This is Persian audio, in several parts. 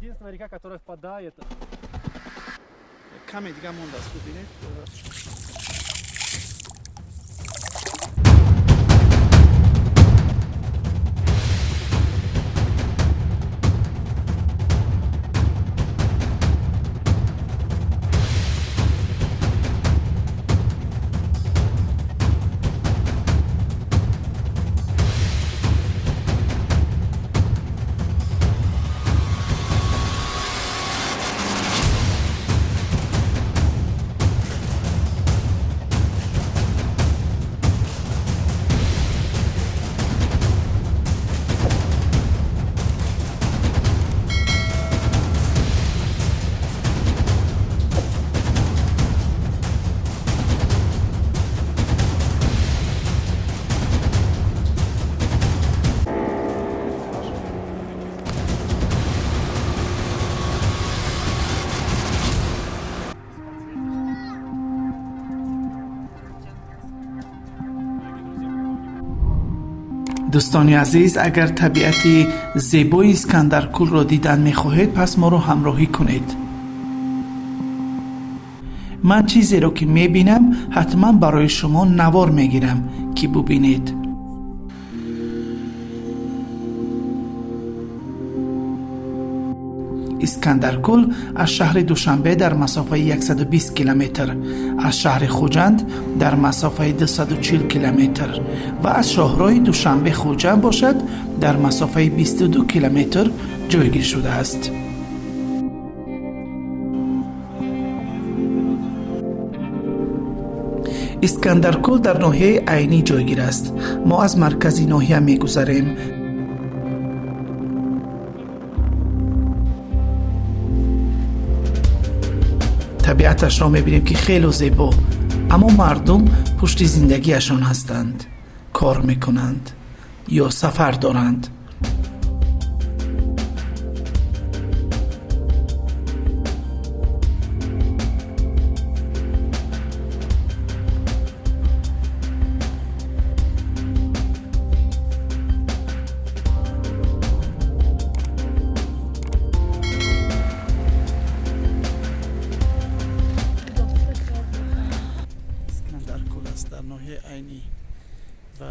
единственная река, которая впадает. Камень دیگه مونده است ببینید. دوستان عزیز، اگر طبیعت زیبای اسکندرکول را دیدن می‌خواهید پس ما رو همراهی کنید. من چیزی رو که می‌بینم حتما برای شما نوار می‌گیرم که ببینید. اسکندرکول از شهر دوشنبه در مسافه 120 کیلومتر، از شهر خوجند در مسافه 240 کیلومتر و از شاهراه دوشنبه خوجند باشد در مسافه 22 کیلومتر جایگیر شده است. اسکندرکول در ناحیه عینی جایگیر است. ما از مرکز ناحیه می‌گذریم. طبیعتش را می‌بینیم که خیلی زیبا، اما مردم پشت زندگیشان هستند، کار میکنند یا سفر دارند. در ناحیه عینی و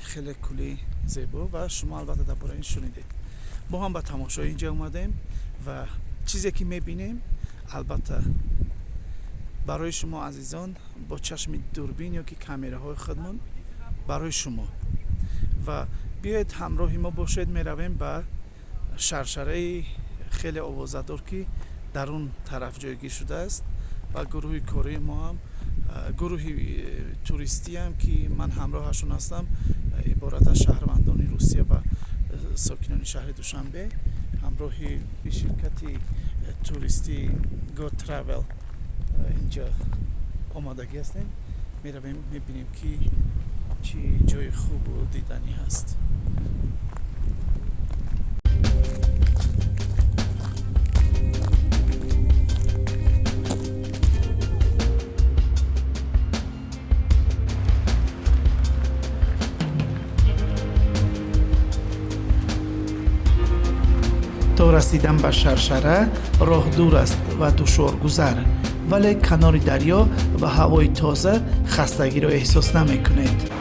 خیلی کلی زیبا و شما البته درباره این شنیدید. ما هم به تماشای اینجا اومدیم و چیزی که میبینیم البته برای شما عزیزان با چشم دوربین یا که کامراهای خودمون برای شما و بیایید همراه ما باشید. میرویم به شرشره خیلی آوازه‌دار که در اون طرف جایگیر شده است و گروه کاری ما هم گروه توریستی هم که من همراهشون هستم، عبارت از شهروندان روسیه و ساکنان شهر دوشنبه، همراه شرکت توریستی گو تراول اینجا آمادگی هستیم. میرویم میبینیم که چی جای خوب و دیدنی هست. تا رسیدن به شرشره راه دور است و دشوار گذر، ولی کنار دریا و هوای تازه خستگی را احساس نمی کنید.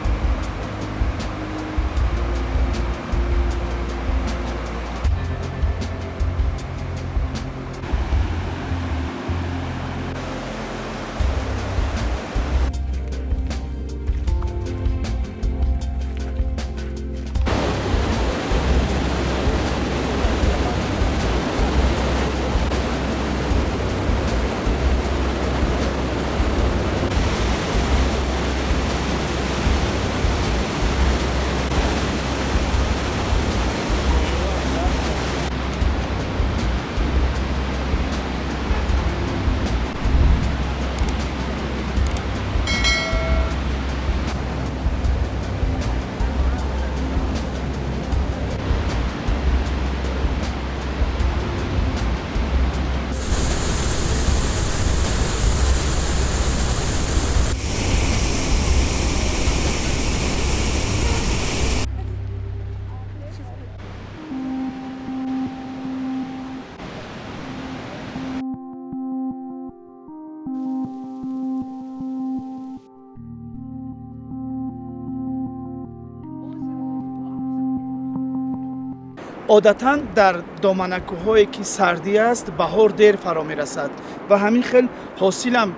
عادتاً در دامنکوهایی که سردی است بهار دیر فرا میرسد و همین خیلی حاصل هم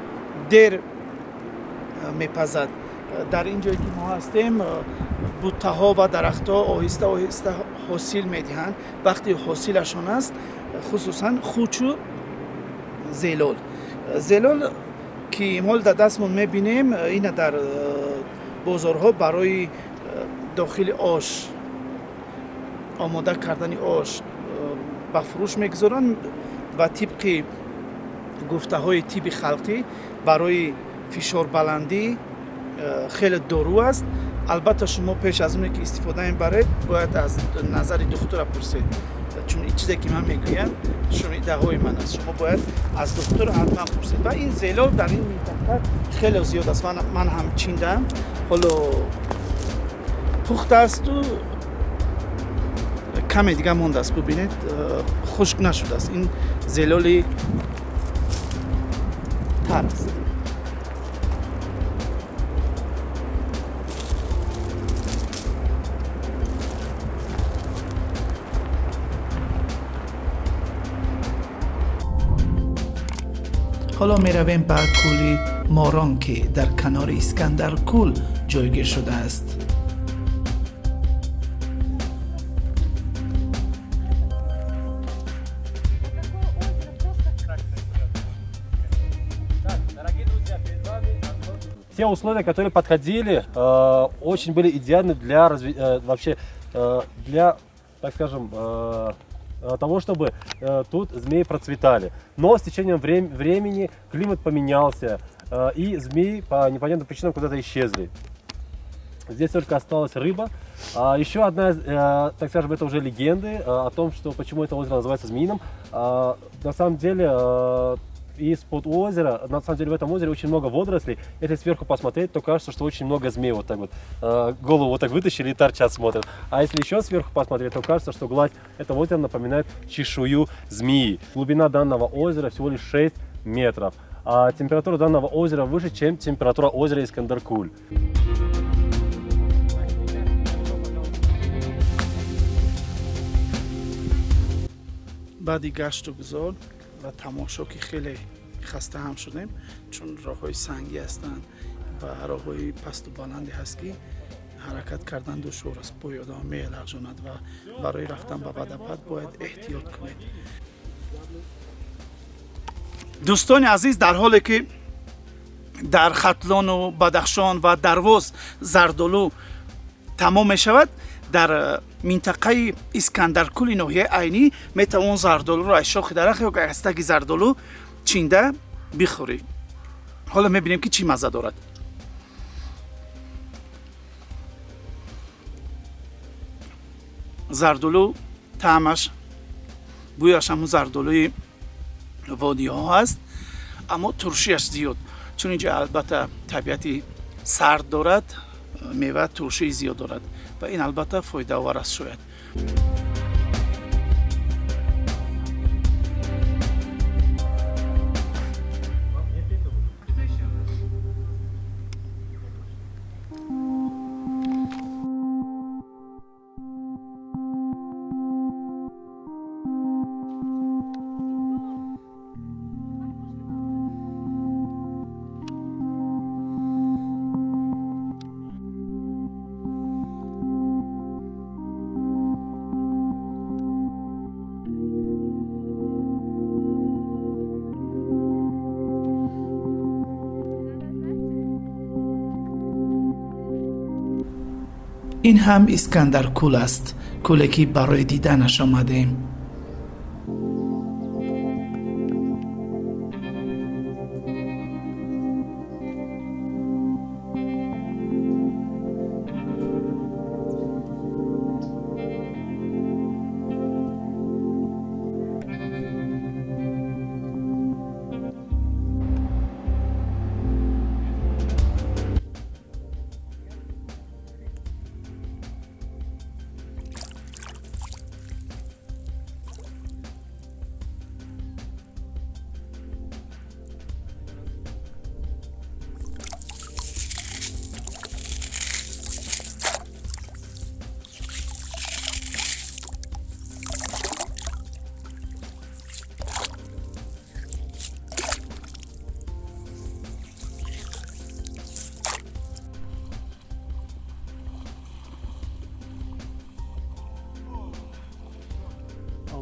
دیر میپزد. در این جایی که ما هستیم بوته ها و درخت ها آهسته آهسته حاصل میدهند. وقتی حاصلشان است خصوصا خوچ و زلال که مال در دستمون میبینیم این در بازارها برای داخل آش آماده کردن آش به فروش میگذارن و طبق گفته های طب خلقی برای فشار بلندی خیلی دارو است. البته شما پیش از اون که استفاده میبرید باید از نظر دکتر پرسید، چون این چیزی که من میگویم شنیده های من است. شما باید از دکتر حتما پرسید. و این زلال در این منطقه خیلی زیاد است. من هم چیندم، حالا پخته است و کمی دیگه مونده است. ببینید خشک نشده است. این زلالی تر است. حالا می رویم به کولی ماران که در کنار اسکندر کول جایگیر شده است. Те условия, которые подходили, очень были идеальны для вообще для, так скажем, того, чтобы тут змеи процветали. Но с течением времени климат поменялся, и змеи по непонятным причинам куда-то исчезли. Здесь только осталась рыба. Еще одна, так скажем, это уже легенды о том, что почему это озеро называется Змеиным. На самом деле, из-под озера, на самом деле в этом озере очень много водорослей. Если сверху посмотреть, то кажется, что очень много змей вот так вот голову вот так вытащили и торчат, смотрят. А если еще сверху посмотреть, то кажется, что гладь этого озера напоминает чешую змеи. Глубина данного озера всего лишь 6 метров. А температура данного озера выше, чем температура озера Искандар-Куль. بعدی گشت و گذار و تماشا که خیلی خسته هم شدیم، چون راه های سنگی هستند و راه های پست و بلندی هست که حرکت کردن دشوار است. پای آدم می لغزاند و برای رفتن به ودپد باید احتیاط کنید. دوستان عزیز، در حالی که در ختلان و بدخشان و درواز زردالو تمام می شود، در منطقه اسکندرکول ناحیه عینی میتوان زردالو را از شاخ درخت یا گستک زردالو چینده بخوری. حالا میبینیم که چی مزه دارد. زردالو طعمش بویش همون زردالوی وادی ها هست، اما ترشیش زیاد، چون اینجا البته طبیعتی سرد دارد، میوه ترشی زیاد دارد و این البته فایده آور است شاید. این هم اسکندرکول است، کولی که برای دیدنش آمدیم.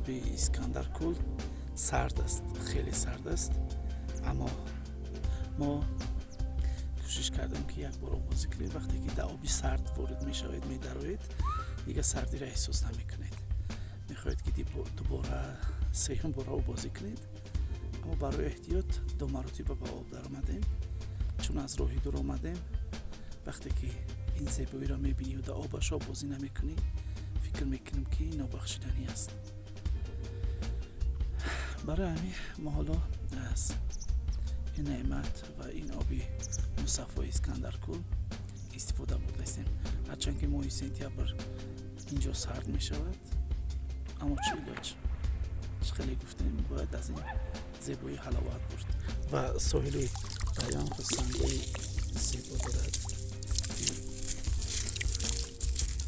оби Искандаркул сард аст, хеле сард аст, аммо мо кӯшиш кардем ки як бор бозӣ кунед. Вақте ки дар оби сард ворид мешавед, медароед, дига сардиро эҳсос намекунед. мехоҳед ки дубора сеюм бора бозӣ кунед, аммо барои эҳтиёт ду маротиба ба об даромадем. чун аз роҳи дур омадем, вақте ки ин зебоиро мебинӣ дар обашо бозӣ намекунӣ, фикр мекунем ки нобахшиданӣ аст. барои ҳамин мо ҳоло аз ин неъмат ва ин оби мусаффои Искандаркул истифода бурдастем. ҳарчанд ки моҳи сентябр инҷо сард мешавад, аммо чӣ илоҷ, чӣ хеле гуфтем, бояд аз ин зебоӣ ҳаловат бурд. ва соҳили дарёам хусандаи зебо дорад, ки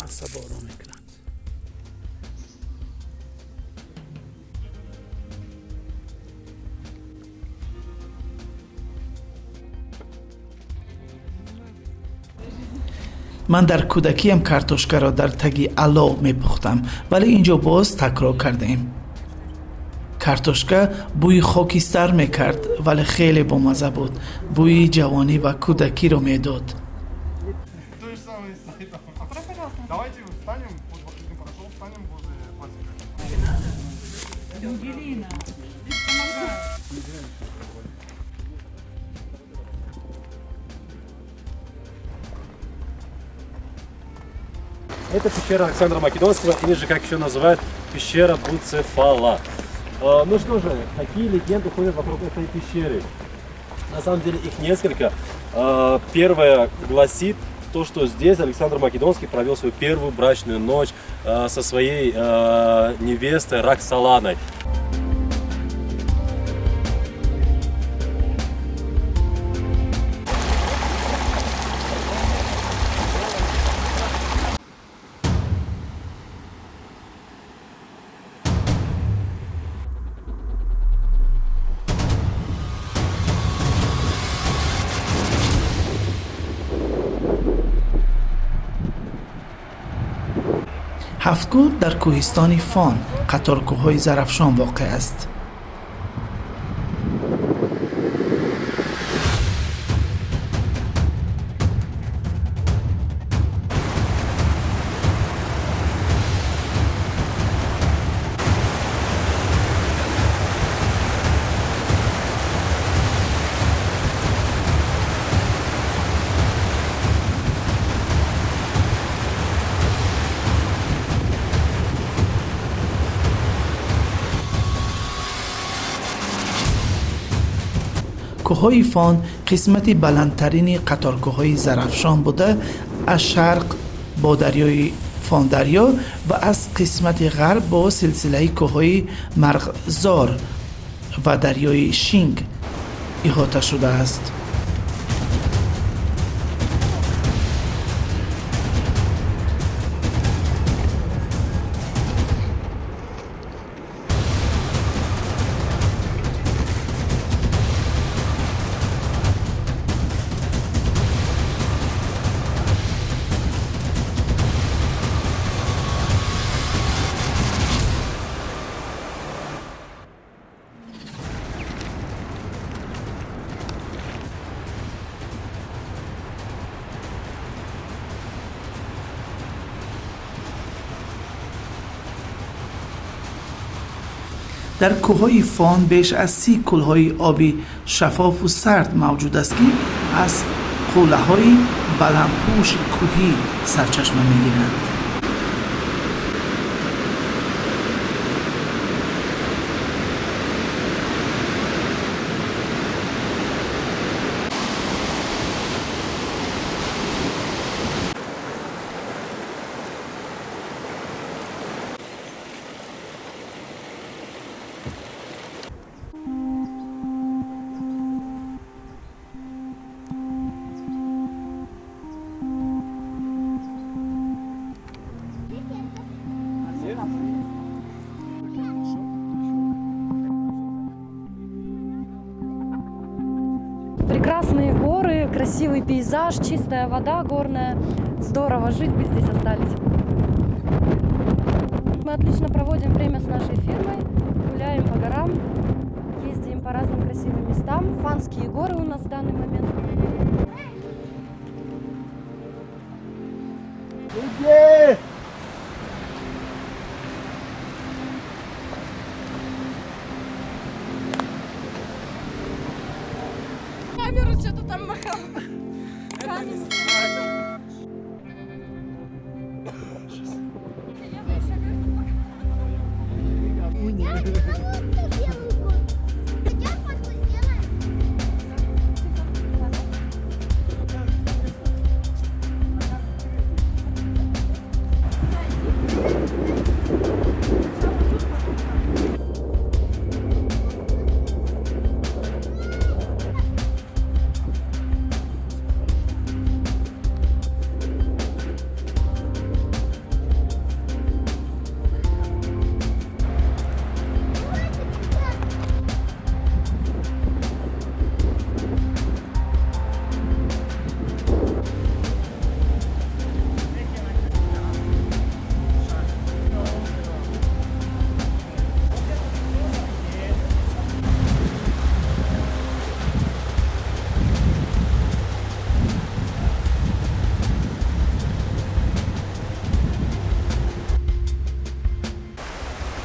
асаб ором мекунад. ман дар кӯдакиам картошкаро дар таги алов мепухтам, вале инҷо боз такрор кардаем. картошка бӯи хокистар мекард, вале хеле бомаза буд. бӯи ҷавонӣ ва кӯдакиро медод. То же самое с сайтом. Давайте встанем, вот Вахидин подошел, встанем возле пластика. Ангелина, Это пещера Александра Македонского, или же, как еще называют, пещера Буцефала. Ну что же, какие легенды ходят вокруг этой пещеры? На самом деле их несколько. Первая гласит то, что здесь Александр Македонский провел свою первую брачную ночь со своей невестой Роксоланой. ҳафткӯҳ дар кӯҳистони Фон, қаторкӯҳҳои Зарафшон воқеъ аст. کوههای فان قسمتی بلندترین قطارکوههای زرافشان بوده، از شرق با دریای فان دریا و از قسمت غرب با سلسله کوههای مرغزار و دریای شینگ احاطه شده است. در کوههای فان بیش از 30 کلهای آبی شفاف و سرد موجود است که از قلعه‌های بلندپوش کوهی سرچشمه می‌گیرند. прекрасные горы, красивый пейзаж, чистая вода горная. Здорово жить, бы здесь остались. Мы отлично проводим время с нашей фирмой, гуляем по горам, ездим по разным красивым местам. Фанские горы у нас в данный момент. Камеру что-то там махал.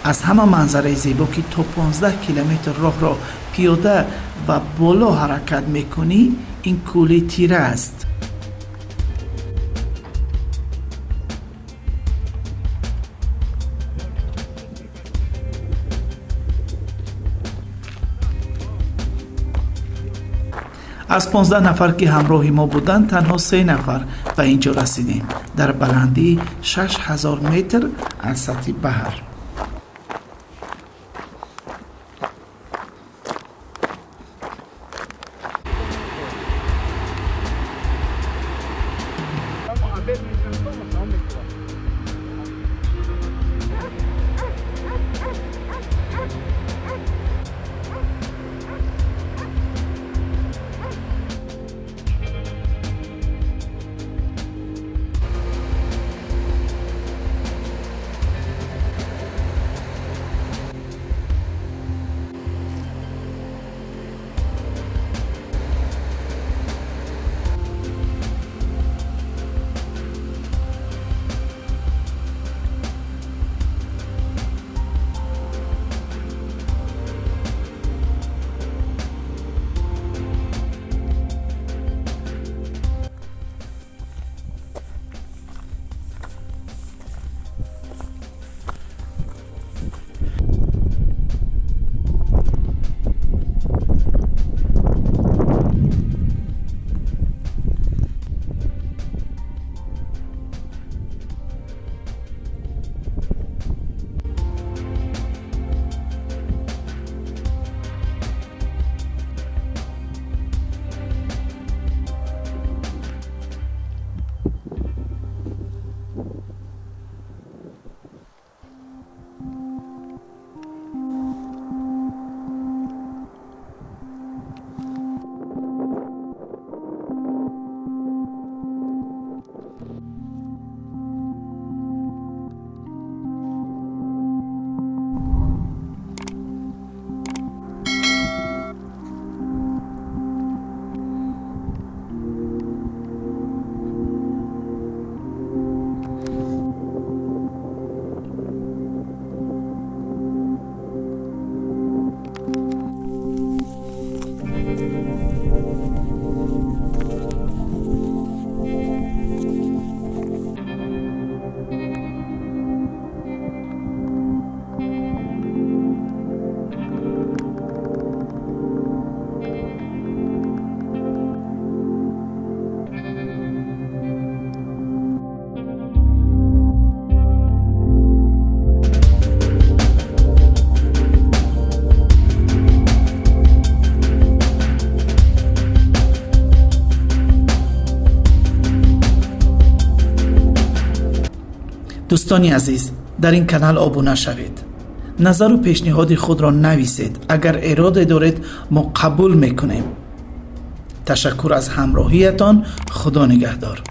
از همه منظره زیبا که تا 15 کیلومتر راه را پیاده و بالا حرکت میکنی، این کولی تیره است. از 15 نفر که همراه ما بودند تنها 3 نفر به اینجا رسیدیم، در بلندی 6000 متر از سطح بحر. دوستانی عزیز، در این کانال ابونه شوید. نظر و پیشنهاد خود را نویسید. اگر اراده دارید ما قبول میکنیم. تشکر از همراهیتان. خدا نگهدار.